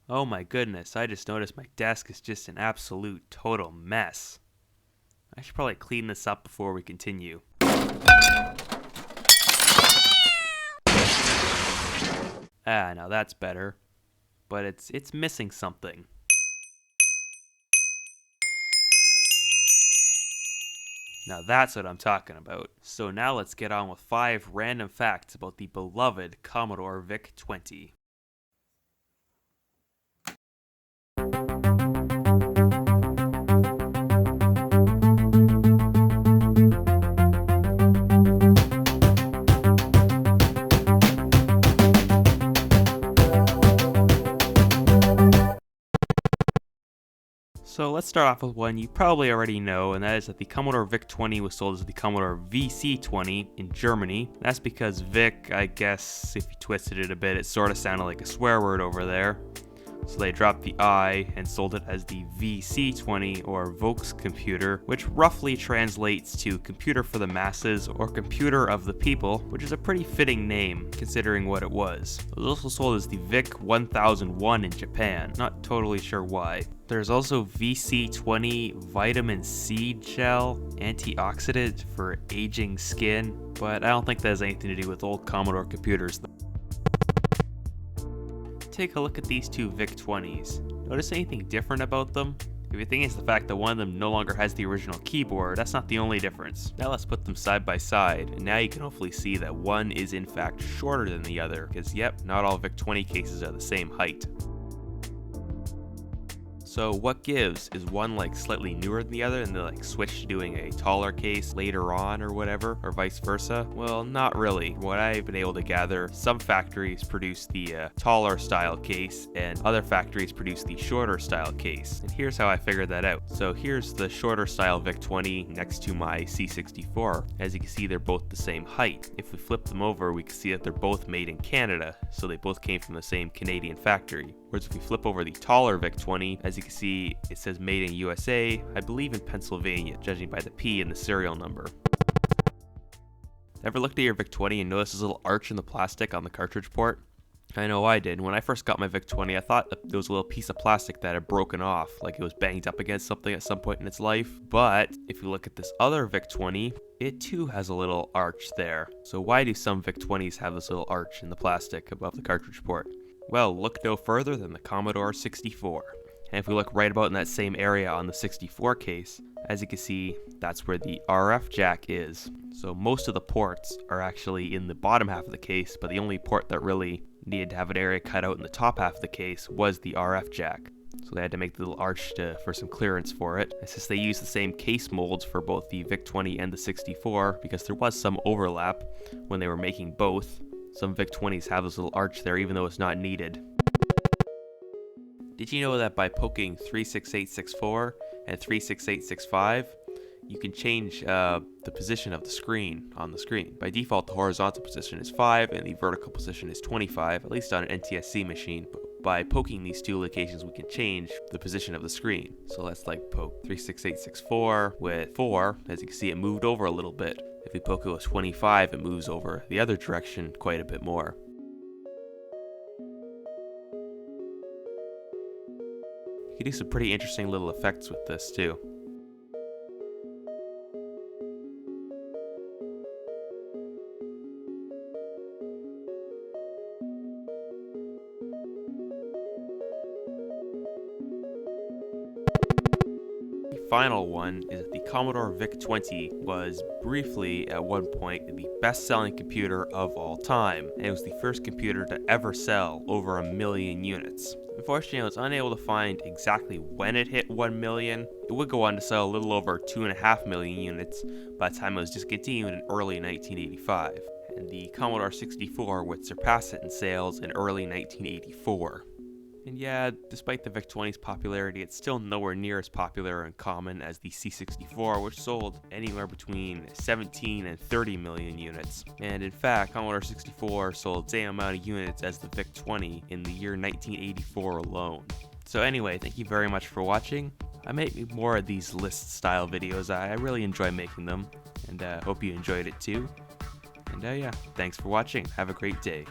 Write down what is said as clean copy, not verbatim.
Oh my goodness, I just noticed my desk is just an absolute total mess. I should probably clean this up before we continue. Ah, now that's better. But it's missing something. Now that's what I'm talking about. So now let's get on with 5 random facts about the beloved Commodore VIC-20. So let's start off with one you probably already know, and that is that the Commodore VIC-20 was sold as the Commodore VIC-20 in Germany. That's because Vic, I guess, if you twisted it a bit, it sort of sounded like a swear word over there. So they dropped the I and sold it as the VC-20 or Volkscomputer, which roughly translates to computer for the masses or computer of the people, which is a pretty fitting name considering what it was. It was also sold as the VIC-1001 in Japan, not totally sure why. There's also VC-20 Vitamin C Gel Antioxidant for aging skin, but I don't think that has anything to do with old Commodore computers though. Take a look at these two VIC-20s. Notice anything different about them? If you think it's the fact that one of them no longer has the original keyboard, that's not the only difference. Now let's put them side by side, and now you can hopefully see that one is in fact shorter than the other, because yep, not all VIC-20 cases are the same height. So what gives? Is one like slightly newer than the other and they like switch to doing a taller case later on or whatever, or vice versa? Well, not really. What I've been able to gather, some factories produce the taller style case and other factories produce the shorter style case. And here's how I figured that out. So here's the shorter style VIC-20 next to my C64. As you can see, they're both the same height. If we flip them over, we can see that they're both made in Canada, so they both came from the same Canadian factory. Whereas if we flip over the taller VIC-20, as you can see, it says made in USA, I believe in Pennsylvania, judging by the P in the serial number. Ever looked at your VIC-20 and noticed this little arch in the plastic on the cartridge port? I know I did. When I first got my VIC-20, I thought that there was a little piece of plastic that had broken off, like it was banged up against something at some point in its life. But if you look at this other VIC-20, it too has a little arch there. So why do some VIC-20s have this little arch in the plastic above the cartridge port? Well, look no further than the Commodore 64. And if we look right about in that same area on the 64 case, as you can see, that's where the RF jack is. So most of the ports are actually in the bottom half of the case, but the only port that really needed to have an area cut out in the top half of the case was the RF jack. So they had to make the little arch for some clearance for it. And since they used the same case molds for both the VIC-20 and the 64, because there was some overlap when they were making both, some VIC-20s have this little arch there even though it's not needed. Did you know that by poking 36864 and 36865, you can change the position of the screen on the screen? By default, the horizontal position is 5 and the vertical position is 25, at least on an NTSC machine. But by poking these two locations, we can change the position of the screen. So let's like poke 36864 with 4. As you can see, it moved over a little bit. If we poke it with 25, it moves over the other direction quite a bit more. You can do some pretty interesting little effects with this too. Final one is that the Commodore VIC-20 was briefly at one point the best-selling computer of all time, and it was the first computer to ever sell over 1 million units. Unfortunately, I was unable to find exactly when it hit 1 million. It would go on to sell a little over 2.5 million units by the time it was discontinued in early 1985, and the Commodore 64 would surpass it in sales in early 1984. And yeah, despite the VIC-20's popularity, it's still nowhere near as popular and common as the C64, which sold anywhere between 17 and 30 million units. And in fact, Commodore 64 sold the same amount of units as the VIC-20 in the year 1984 alone. So anyway, thank you very much for watching. I make more of these list-style videos. I really enjoy making them, and hope you enjoyed it too. And yeah, thanks for watching. Have a great day.